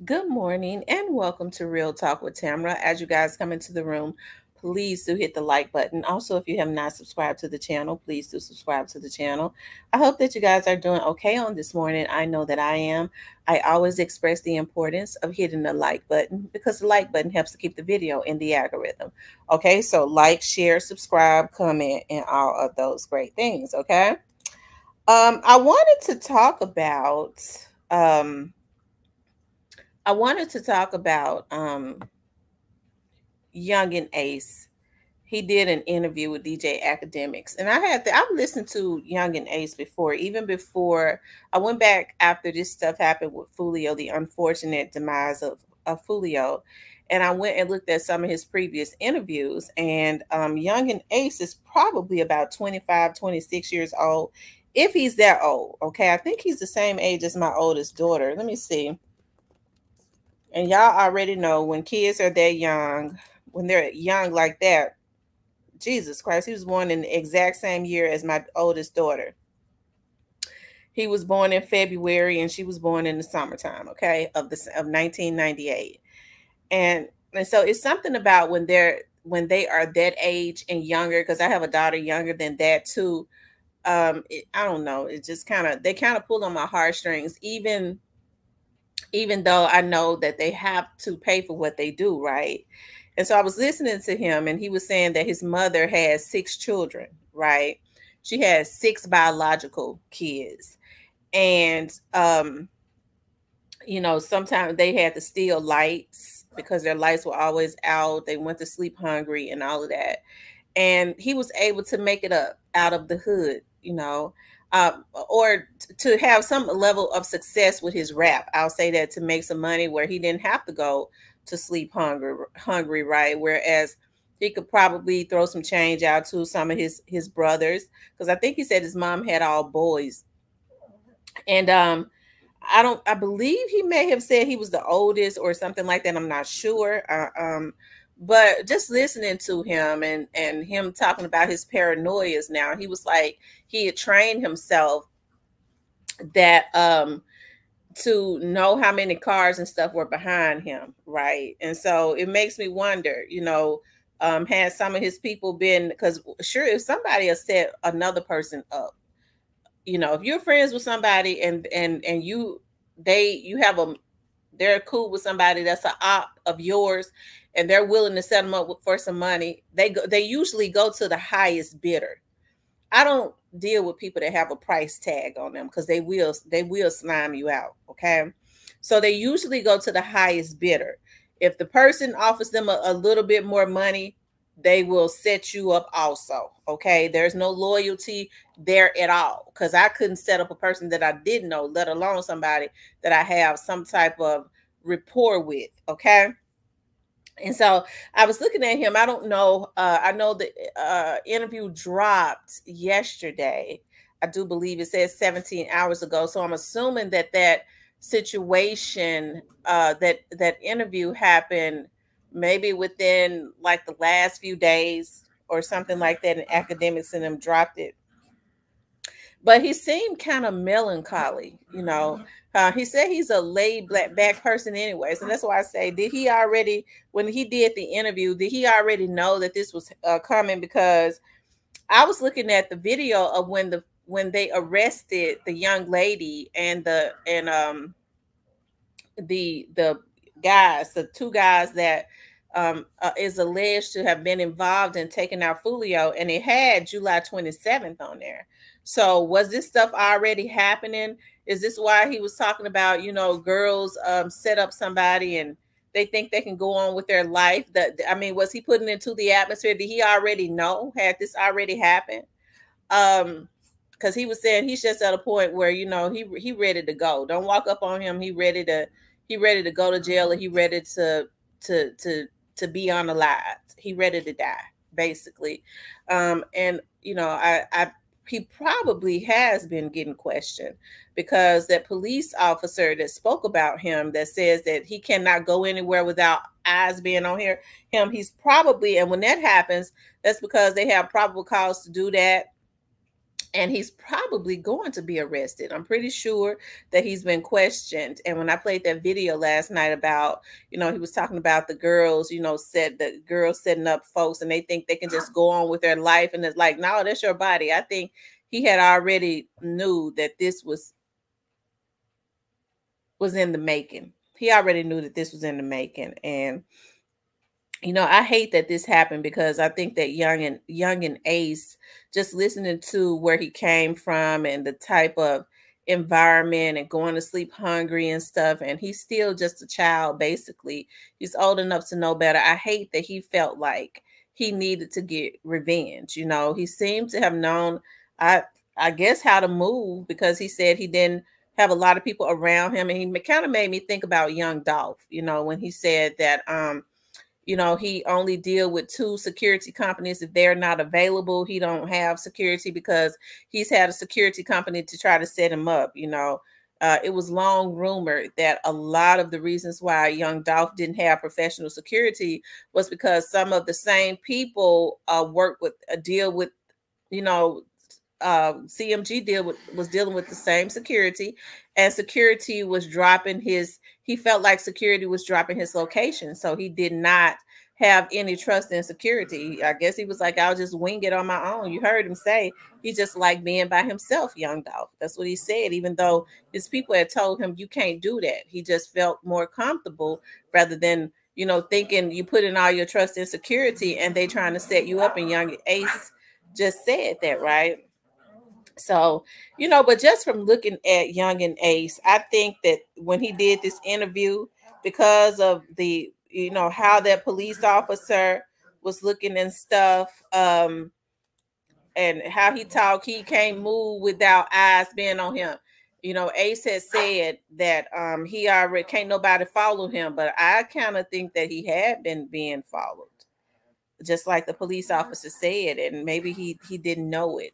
Good morning and welcome to Real Talk with Tamara. As you guys come into the room, please do hit the like button. Also, if you have not subscribed to the channel, please do subscribe to the channel. I hope that you guys are doing okay on this morning. I know that I am. I always express the importance of hitting the like button because the like button helps to keep the video in the algorithm. Okay, so like, share, subscribe, comment, and all of those great things. Okay. I wanted to talk about um I wanted to talk about Young and Ace. He did an interview with DJ Akademiks, and I've listened to Young and Ace before, even before I went back after this stuff happened with Foolio, the unfortunate demise of Foolio, and I went and looked at some of his previous interviews. And Young and Ace is probably about 25, 26 years old, if he's that old. Okay, I think he's the same age as my oldest daughter. Let me see. And y'all already know when kids are that young, when they're young like that, Jesus Christ, he was born in the exact same year as my oldest daughter. He was born in February and she was born in the summertime, okay, of 1998. And so it's something about when they are that age and younger, because I have a daughter younger than that too. I don't know, it just they kind of pull on my heartstrings, even though I know that they have to pay for what they do, right? And so I was listening to him, and he was saying that his mother has 6 children, right? She has 6 biological kids. And, sometimes they had to steal lights because their lights were always out. They went to sleep hungry and all of that. And he was able to make it up out of the hood, or to have some level of success with his rap. I'll say that, to make some money where he didn't have to go to sleep hungry, right? Whereas he could probably throw some change out to some of his brothers, because I think he said his mom had all boys. And I believe he may have said he was the oldest or something like that. I'm not sure. But just listening to him and him talking about his paranoias now, he was like, he had trained himself that to know how many cars and stuff were behind him, right? And so it makes me wonder, had some of his people been, because sure, if somebody has set another person up, if you're friends with somebody and you they're cool with somebody that's an op of yours, and they're willing to set them up for some money, they usually go to the highest bidder. I don't deal with people that have a price tag on them, because they will slime you out. Okay. So they usually go to the highest bidder. If the person offers them a little bit more money, they will set you up also. Okay. There's no loyalty there at all, because I couldn't set up a person that I didn't know, let alone somebody that I have some type of rapport with. Okay. And so I was looking at him. I don't know. I know the interview dropped yesterday. I do believe it says 17 hours ago. So I'm assuming that situation, that interview happened maybe within like the last few days or something like that, and Akademiks and them dropped it. But he seemed kind of melancholy, he said he's a laid back person anyways. And that's why I say, did he already, when he did the interview, did he already know that this was coming? Because I was looking at the video of when they arrested the young lady and the guys, the 2 guys that is alleged to have been involved in taking out Foolio, and it had July 27th on there. So was this stuff already happening? Is this why he was talking about, girls set up somebody and they think they can go on with their life? Was he putting into the atmosphere? Did he already know? Had this already happened? Because he was saying he's just at a point where, he ready to go. Don't walk up on him. He ready to go to jail, or he ready to be unalived. He ready to die, basically. He probably has been getting questioned, because that police officer that spoke about him, that says that he cannot go anywhere without eyes being on him, he's probably, and when that happens, that's because they have probable cause to do that. and he's probably going to be arrested. I'm pretty sure that he's been questioned. And when I played that video last night about, he was talking about the girls, said the girls setting up folks and they think they can just go on with their life. And it's like, no, that's your body. I think he had already knew that this was in the making. He already knew that this was in the making. And I hate that this happened, because I think that Young and Ace, just listening to where he came from and the type of environment and going to sleep hungry and stuff, and he's still just a child, basically. He's old enough to know better. I hate that he felt like he needed to get revenge. He seemed to have known, I guess, how to move, because he said he didn't have a lot of people around him. And he kind of made me think about Young Dolph, when he said that he only deal with 2 security companies. If they're not available, he don't have security, because he's had a security company to try to set him up. It was long rumored that a lot of the reasons why Young Dolph didn't have professional security was because some of the same people deal with, CMG was dealing with the same security, and security was dropping he felt like security was dropping his location. So he did not have any trust in security. I guess he was like, I'll just wing it on my own. You heard him say he just liked being by himself, Young Dolph. That's what he said, even though his people had told him you can't do that. He just felt more comfortable, rather than, thinking you put in all your trust in security and they trying to set you up. And Young Ace just said that, right? So, but just from looking at Young and Ace, I think that when he did this interview, because of the, how that police officer was looking and stuff, and how he talked, he can't move without eyes being on him. Ace had said that he already can't nobody follow him, but I kind of think that he had been being followed, just like the police officer said, and maybe he didn't know it.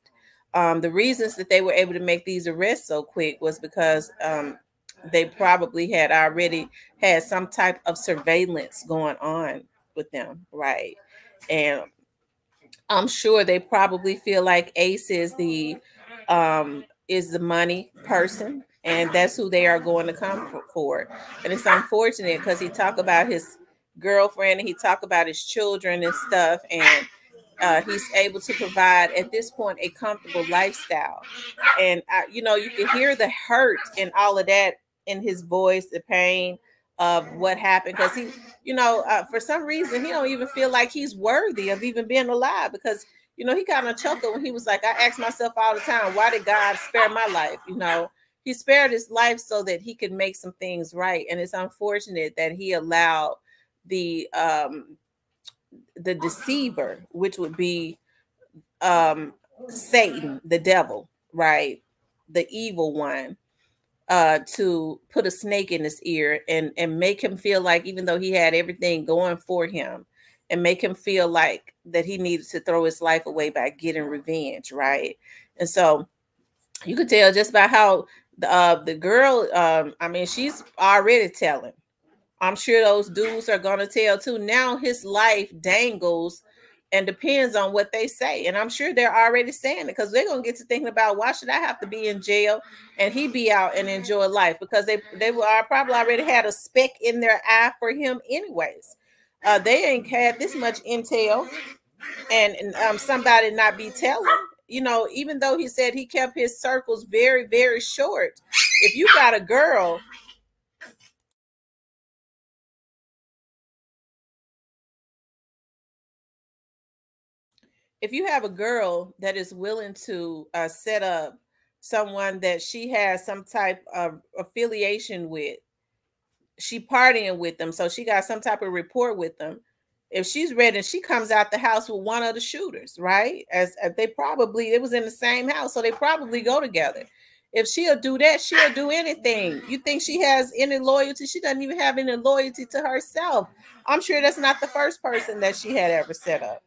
The reasons that they were able to make these arrests so quick was because they probably had already had some type of surveillance going on with them, right? And I'm sure they probably feel like Ace is the money person, and that's who they are going to come for. And it's unfortunate, because he talked about his girlfriend and he talked about his children and stuff, and he's able to provide at this point a comfortable lifestyle. And you can hear the hurt and all of that in his voice, the pain of what happened, because he, for some reason, he don't even feel like he's worthy of even being alive, because he kind of chuckled when he was like, I ask myself all the time, why did God spare my life? He spared his life so that he could make some things right. And it's unfortunate that he allowed the deceiver, which would be Satan, the devil, right, the evil one, to put a snake in his ear and make him feel like, even though he had everything going for him, and make him feel like that he needed to throw his life away by getting revenge, right? And so you could tell just by how the girl, she's already telling. I'm sure those dudes are going to tell too. Now his life dangles and depends on what they say. And I'm sure they're already saying it, because they're going to get to thinking about, why should I have to be in jail and he be out and enjoy life? Because they will probably already had a speck in their eye for him anyways. They ain't had this much intel, and somebody not be telling. Even though he said he kept his circles very, very short. If you got a girl, if you have a girl that is willing to set up someone that she has some type of affiliation with, she partying with them, so she got some type of rapport with them. If she's ready and she comes out the house with one of the shooters, right? As it was in the same house, so they probably go together. If she'll do that, she'll do anything. You think she has any loyalty? She doesn't even have any loyalty to herself. I'm sure that's not the first person that she had ever set up.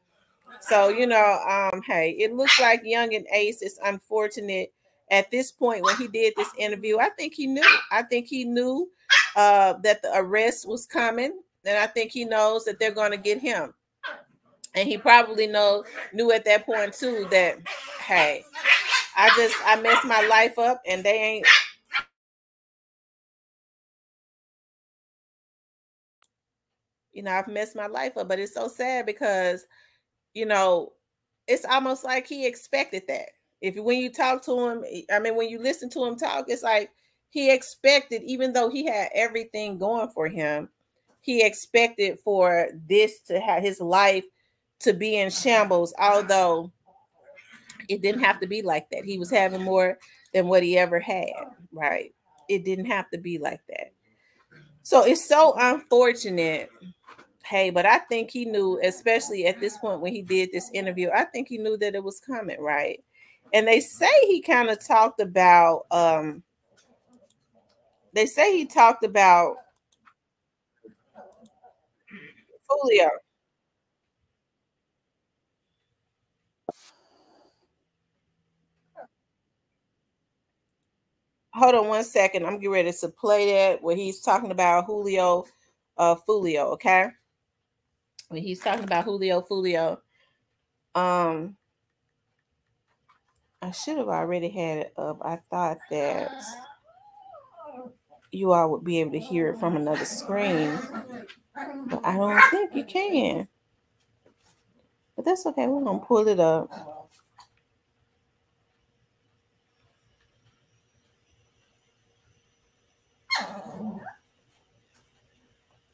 So, hey, it looks like Young and Ace is unfortunate at this point. When he did this interview, I think he knew. I think he knew that the arrest was coming. And I think he knows that they're going to get him. And he probably knew at that point too that, hey, I messed my life up, and they ain't. You know, I've messed my life up, but it's so sad because, you know, it's almost like he expected that. If when you talk to him, I mean, when you listen to him talk, it's like he expected, even though he had everything going for him, he expected for this to have his life to be in shambles, although it didn't have to be like that. He was having more than what he ever had, right? It didn't have to be like that. So it's so unfortunate. Hey, but I think he knew, especially at this point when he did this interview, I think he knew that it was coming, right? And they say he kind of talked about they say he talked about Julio. Hold on one second. I'm getting ready to play that where he's talking about Julio Folio, okay? When he's talking about Julio Folio. Um I should have already had it up. I thought that you all would be able to hear it from another screen, but I don't think you can. But that's okay. We're gonna pull it up.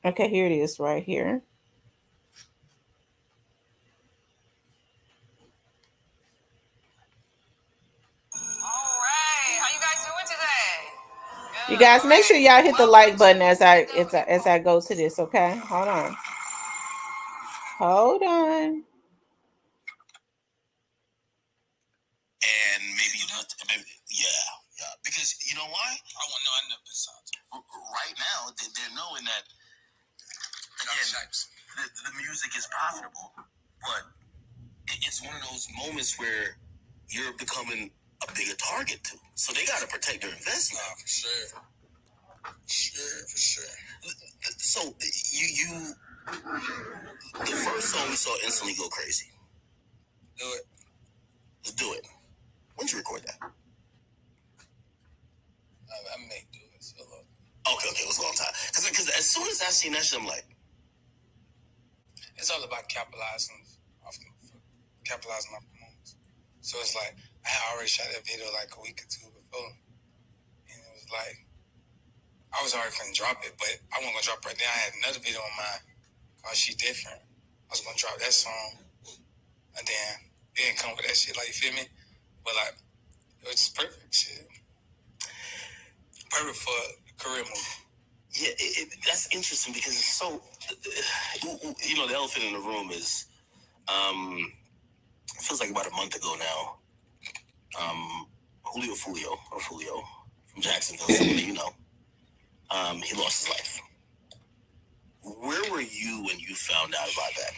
Okay, here it is right here. Alright, how you guys doing today? You guys make sure y'all hit the like button as I go to this, okay? Hold on. Hold on. And maybe not, maybe, yeah. Because you know why? I want to know. I know this sounds. Right now, they're knowing that again, the music is profitable, but it's one of those moments where you're becoming a bigger target too. So they got to protect their investment. Nah, for sure. For sure. So you the first song we saw instantly go crazy. Do it. Let's do it. When'd you record that? I may do it. So okay, it was a long time. Because as soon as I seen that shit, I'm like, it's all about capitalizing off the moments. So it's like I had already shot that video like a week or two before, and it was like I was already gonna drop it, but I wasn't gonna drop it right then. I had another video on mine called "She Different." I was gonna drop that song, and then it didn't come with that shit. Like, you feel me? But like, it was perfect shit. Perfect for a career movie. Yeah, that's interesting because it's so. You know, the elephant in the room is, it feels like about a month ago now. Julio from Jacksonville, someone you know. He lost his life. Where were you when you found out about that?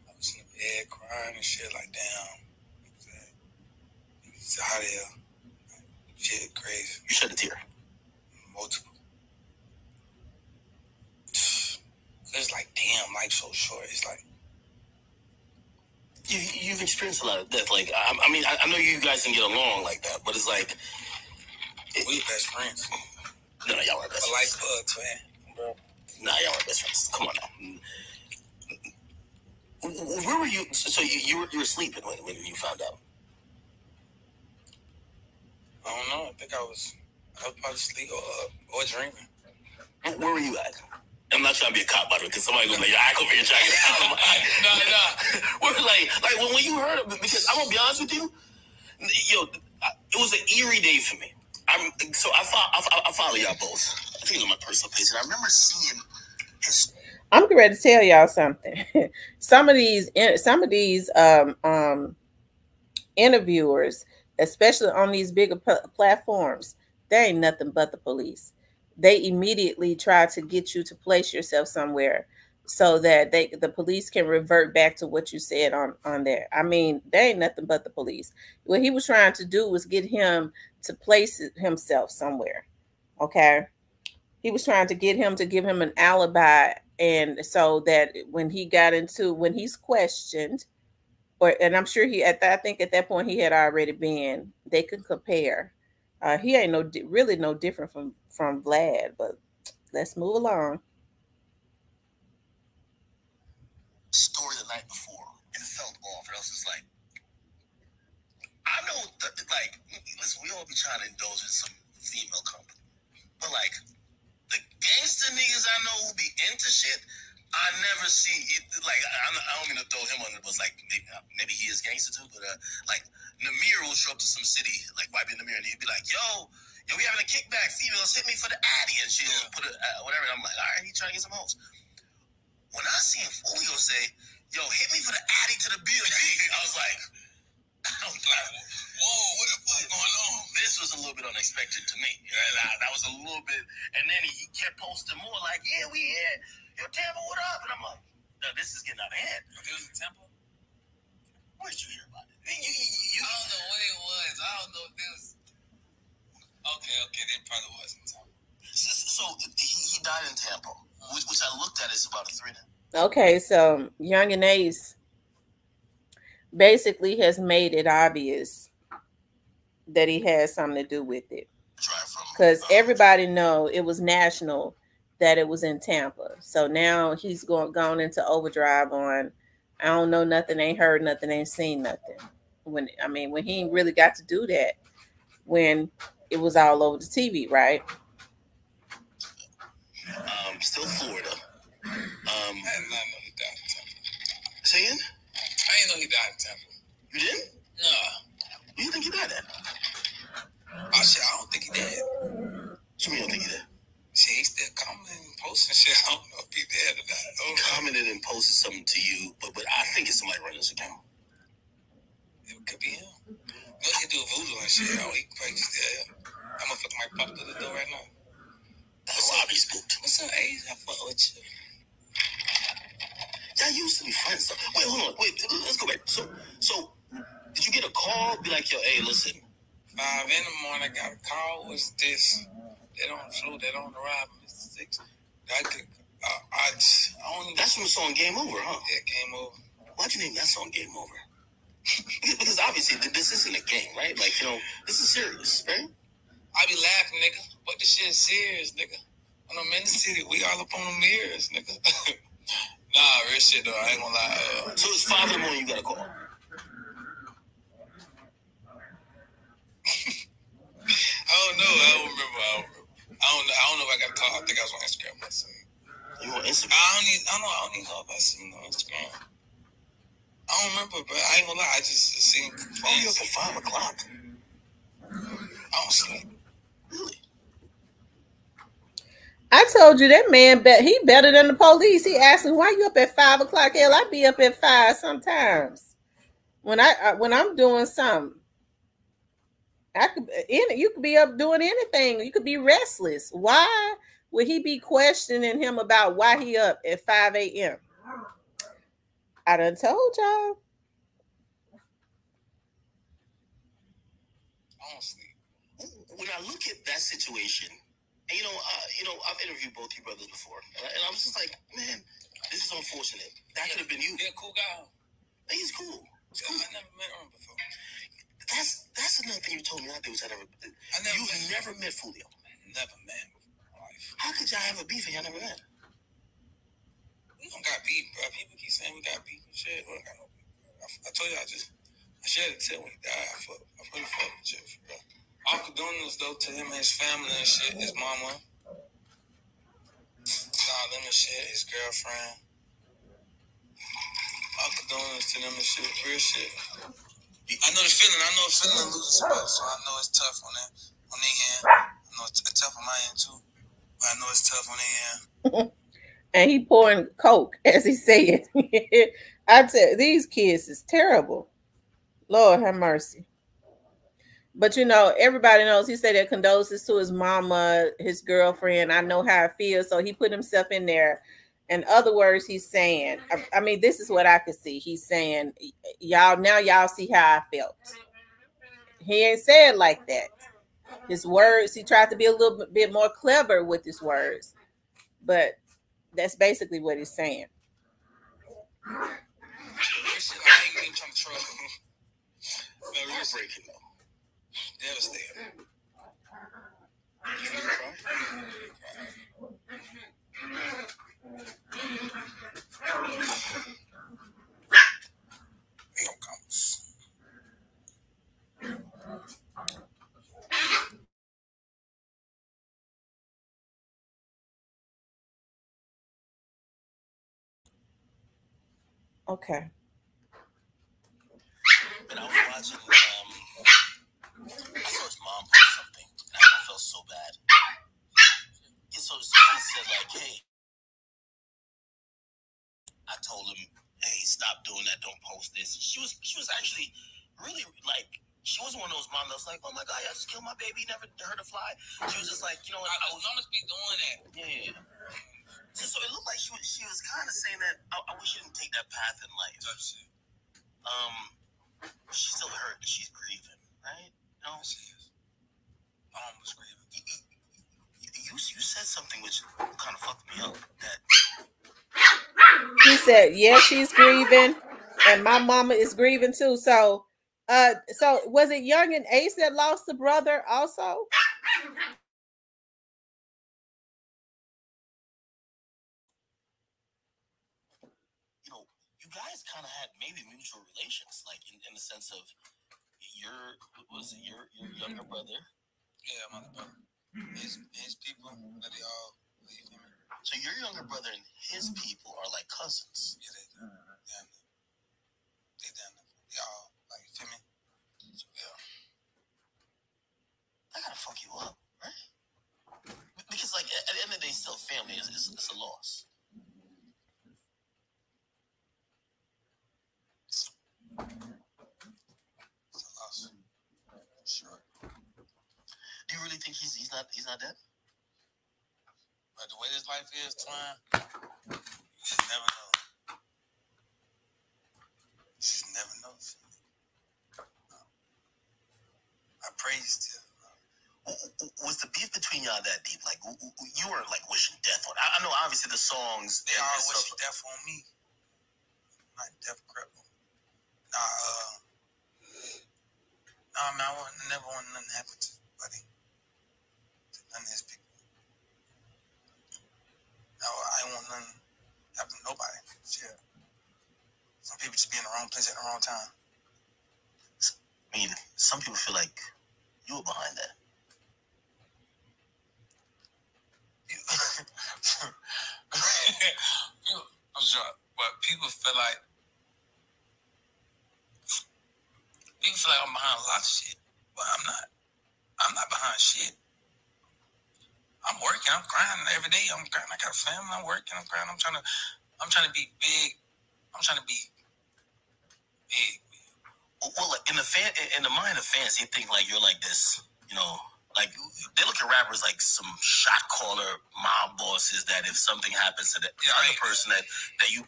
I was in the bed crying and shit. Like, damn, he's out here. Shit, crazy. You shed a tear. Multiple. It's like, damn, life's so short. It's like you've experienced a lot of death. Like, I mean, I know you guys didn't get along like that, but it's like we best friends. No, y'all are best friends. Like twin, bro. Nah, y'all are best friends. Come on now. Where were you? So you were sleeping when you found out? I don't know. I think I was probably asleep or dreaming. Where were you at? I'm not trying to be a cop, by the way, because somebody gonna be like, I go over here trying to get out of my We're like when you heard it, because I'm gonna be honest with you, yo, it was an eerie day for me. I follow y'all both. I think it's on my personal page, and I remember seeing his. I'm ready to tell y'all something. some of these interviewers, especially on these bigger platforms, they ain't nothing but the police. They immediately try to get you to place yourself somewhere so that the police can revert back to what you said on there. I mean, they ain't nothing but the police. What he was trying to do was get him to place himself somewhere. Okay. He was trying to get him to give him an alibi, and so that when he's questioned, and I'm sure I think at that point he had already been. They could compare. He ain't really no different from Vlad, but let's move along. Story the night before, and it felt off. And I was just like, I know, like, listen, we all be trying to indulge in some female company, but like, the gangster niggas I know who be into shit, I never see it. Like, I don't mean to throw him under the bus. Like, maybe he is gangster too, but like, Namir will show up to some city, like, might be in Namir, and he'd be like, yo, we having a kickback. Females hit me for the addy, and she'll put it, whatever. And I'm like, all right, he trying to get some hoes. When I seen Folio say, yo, hit me for the addy to the BLB, I was like, whoa, what the fuck going on? This was a little bit unexpected to me. That was a little bit, and then he kept posting more like, yeah, we here. Yo, Tampa, what up? And I'm like, no, this is getting out of hand. It was in Tampa? Where did you hear about it? I don't know what it was. I don't know if it was. Okay, they probably was in Tampa. So he died in Tampa, which I looked at as about a 3 now. Okay, so YUNGEENACE basically has made it obvious that he has something to do with it, because everybody know it was national that it was in Tampa. So now he's gone into overdrive on, I don't know nothing, ain't heard nothing, ain't seen nothing. When he really got to do that when it was all over the TV, right? Still Florida. I did not know he died in Tampa. Say again? I didn't know he died in Tampa. You didn't? No. Who do you think he died at? I said, I don't think he did. So you don't think he did? See, he still commenting and posting shit. I don't know if he did or not. He commented and posted something to you, but I think it's somebody running his account. It could be him. No, he do voodoo and shit. Oh, he crazy still. That motherfucker might pop through the door right now. That's why I be spooked. What's up, Ace? I fuck with you. Y'all used to be friends, though. Wait, hold on. Wait, let's go back. So, did you get a call? Be like, yo, hey, listen. 5 in the morning, I got a call. What's this? They don't flew. They don't arrive. Mr. 6. That's from the song Game Over, huh? Yeah, Game Over. Why'd you name that song Game Over? Because obviously, this isn't a game, right? Like, this is serious, right? I be laughing, nigga. But this shit is serious, nigga. When I'm in the city, we all up on the mirrors, nigga. Nah, real shit, though. I ain't gonna lie. So it's 5 in the morning you got a call. I don't know. I don't remember. I don't know if I got a call. I think I was on Instagram. You on Instagram? I don't even know if I seen on Instagram. I don't remember, but I ain't gonna lie. I just seen. Oh, you up at 5 o'clock? I don't sleep. Really? I told you that man he better than the police. He asked me, why you up at 5 o'clock? Hell, I be up at 5 sometimes. When I'm doing something. You could be up doing anything. You could be restless. Why would he be questioning him about why he up at 5 a.m.? I done told y'all. Honestly, when I look at that situation, and I've interviewed both you brothers before, and I was just like, man, this is unfortunate. That could have been you. Yeah, cool guy. He's cool. He's cool. I never met him before. That's another thing you told me. You've never met Folio. Never met him before in my life. How could y'all have a beef and y'all never met? We don't got beef, bro. People keep saying we got beef and shit. We don't got no beef. I told you I shared it till when he died. I really fuck with you, bro. All condolences though to him and his family and shit. His mama, all them and shit. His girlfriend. All condolences to them and shit. Real shit. I know the feeling of losing somebody, so I know it's tough on their end. I know it's tough on my end too, but I know it's tough on their end. And he pouring Coke as he said. I tell you, these kids is terrible. Lord have mercy. But everybody knows he said that condolences to his mama, his girlfriend. I know how it feels. So he put himself in there. In other words, he's saying, this is what I could see. He's saying, y'all see how I felt. He ain't said like that. His words, he tried to be a little bit more clever with his words. But that's basically what he's saying. Shit, I ain't even trying to troll. Man, we're breaking though. Devastating. You gonna cry? Here comes. Okay. And I was watching, I saw his mom post something, and I felt so bad. And so he said, like, hey, I told him, hey, stop doing that, don't post this. She was actually really, like, she wasn't one of those moms that was like, oh my God, I just killed my baby, never heard her fly. She was just like, you know what, I was almost be doing that. Yeah. So it looked like she was kind of saying that I wish you didn't take that path in life. She's still hurt and she's grieving, right? No, she is. Mom was grieving. You said something which kind of fucked me up. That he said, yeah, she's grieving, and my mama is grieving too. So, was it Young and Ace that lost the brother also? You guys kind of had maybe mutual relations, like in the sense of your younger brother. Yeah, my brother. His people, that they all leave him. So your younger brother and his people are like cousins. Yeah, they all like, you feel me? So, yeah. I gotta fuck you up, right? Because like at the end of the day, still family is a loss. Sure. Do you really think he's not dead? But the way this life is, Twine, you should never know. You should never know. I pray you still. Was the beef between y'all that deep? Like you were like wishing death on. I know obviously the songs. They are wishing death on me. Not death cripple. Nah, man, I never want nothing to happen to buddy. To none of his people. No, I don't want nothing to happen to nobody. Shit. Some people just be in the wrong place at the wrong time. I mean, some people feel like you were behind that. I'm sure, but people feel like I'm behind a lot of shit, but I'm not. I'm not behind shit. I'm working. I'm grinding every day. I'm grinding. I got a family. I'm working. I'm grinding. I'm trying to be big. I'm trying to be big. Well, like in the mind of fans, they think like you're like this, you know. Like they look at rappers like some shot caller mob bosses that if something happens to the other person that you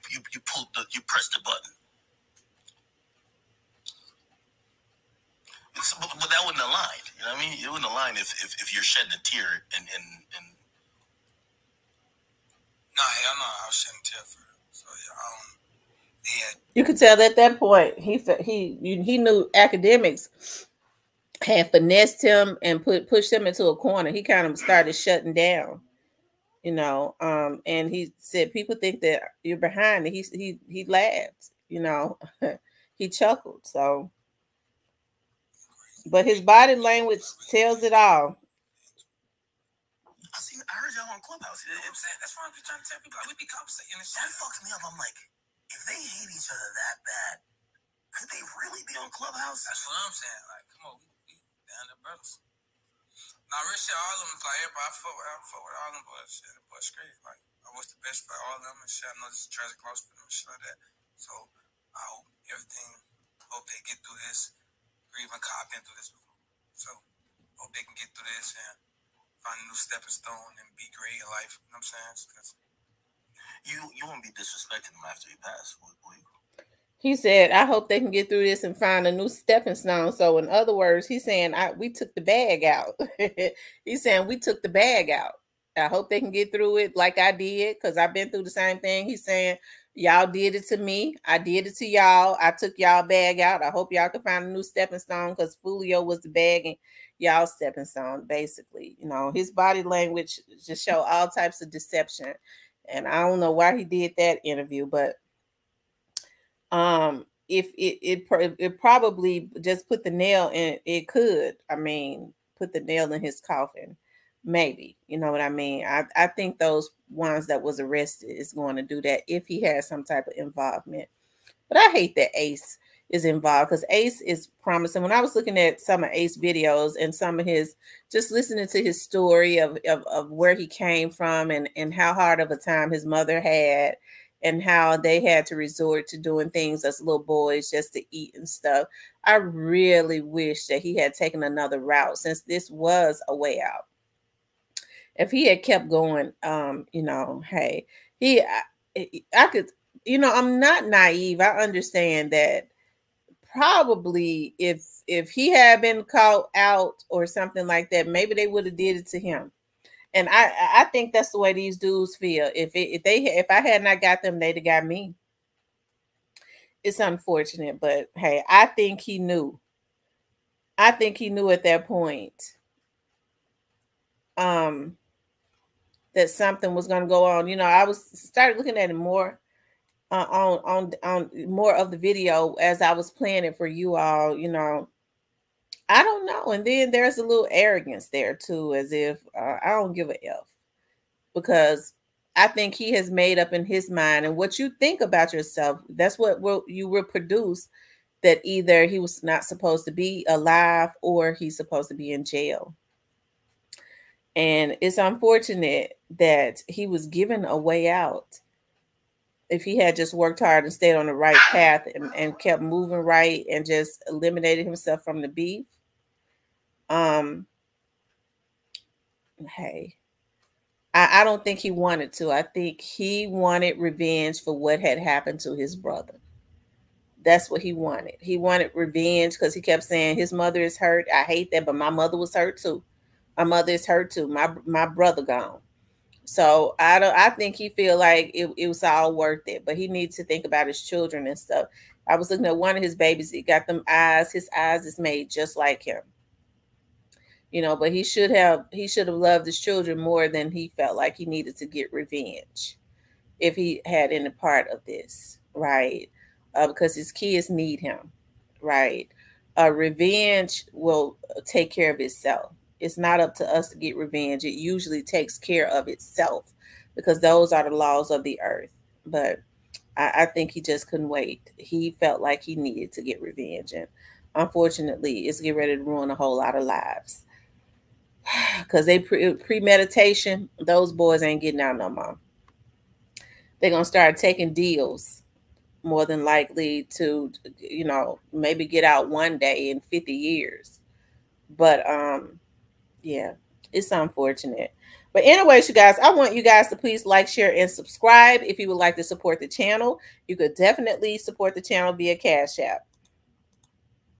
press the button. But that wouldn't align. You know what I mean? It wouldn't align if you're shedding a tear and no, hell no, I was shedding a tear for her. So yeah, you could tell at that point he knew Akademiks had finessed him and pushed him into a corner. He kind of started shutting down, you know. And he said, "People think that you're behind it." He laughed, you know. He chuckled. So, but his body language tells it all. I heard y'all on Clubhouse. That's why I'm just trying to tell people. Like, we be conversating and shit. That fucks me up. I'm like, if they hate each other that bad, could they really be on Clubhouse? That's what I'm saying. Like, come on, we down there, brothers. Now, real shit, all of them, like, everybody, I fuck with all of them, but shit, but straight. Like, I wish the best for all of them and shit. I know this is tragic loss for them and shit like that. So, I hope they get through this. Grieving, I've been through this before. So, hope they can get through this and find a new stepping stone and be great in life. You know what I'm saying? Because you won't be disrespecting them after you pass, will you? He said, I hope they can get through this and find a new stepping stone. So in other words, he's saying, we took the bag out. He's saying we took the bag out. I hope they can get through it like I did, because I've been through the same thing. He's saying, Y'all did it to me. I did it to y'all. I took y'all bag out. I hope y'all can find a new stepping stone, because Foolio was the bag and y'all stepping stone, basically. You know, his body language just show all types of deception. And I don't know why he did that interview, but if it probably just put the nail in, it could, I mean, put the nail in his coffin. Maybe, you know what I mean? I think those ones that was arrested is going to do that if he has some type of involvement. But I hate that Ace is involved, because Ace is promising. When I was looking at some of Ace videos and some of his, just listening to his story of where he came from and how hard of a time his mother had, and how they had to resort to doing things as little boys just to eat and stuff. I really wish that he had taken another route, since this was a way out. If he had kept going, you know, hey, I could, you know, I'm not naive. I understand that probably if he had been caught out or something like that, maybe they would have did it to him. And I think that's the way these dudes feel. If I had not got them, they'd have got me. It's unfortunate, but hey, I think he knew. I think he knew at that point that something was going to go on. You know, I started looking at it more on more of the video as I was playing it for you all. You know, I don't know. And then there's a little arrogance there too, as if I don't give a F, because I think he has made up in his mind, and what you think about yourself, that's what you will produce. That either he was not supposed to be alive or he's supposed to be in jail. And it's unfortunate that he was given a way out. If he had just worked hard and stayed on the right path and kept moving right and just eliminated himself from the beef. Hey, I don't think he wanted to. I think he wanted revenge for what had happened to his brother. That's what he wanted. He wanted revenge because he kept saying his mother is hurt. I hate that, but my mother was hurt too. My mother is hurt too. My brother gone. So I think he feel like it was all worth it, but he needs to think about his children and stuff. I was looking at one of his babies. He got them eyes. His eyes is made just like him. You know, but he should have loved his children more than he felt like he needed to get revenge if he had any part of this, right? Because his kids need him, right? Revenge will take care of itself. It's not up to us to get revenge. It usually takes care of itself, because those are the laws of the earth. But I think he just couldn't wait. He felt like he needed to get revenge. And unfortunately, it's getting ready to ruin a whole lot of lives. Because they premeditation, those boys ain't getting out no more. They're going to start taking deals, more than likely, to, you know, maybe get out one day in 50 years. But yeah, it's unfortunate. But anyways, you guys, I want you guys to please like, share, and subscribe. If you would like to support the channel, you could definitely support the channel via Cash App.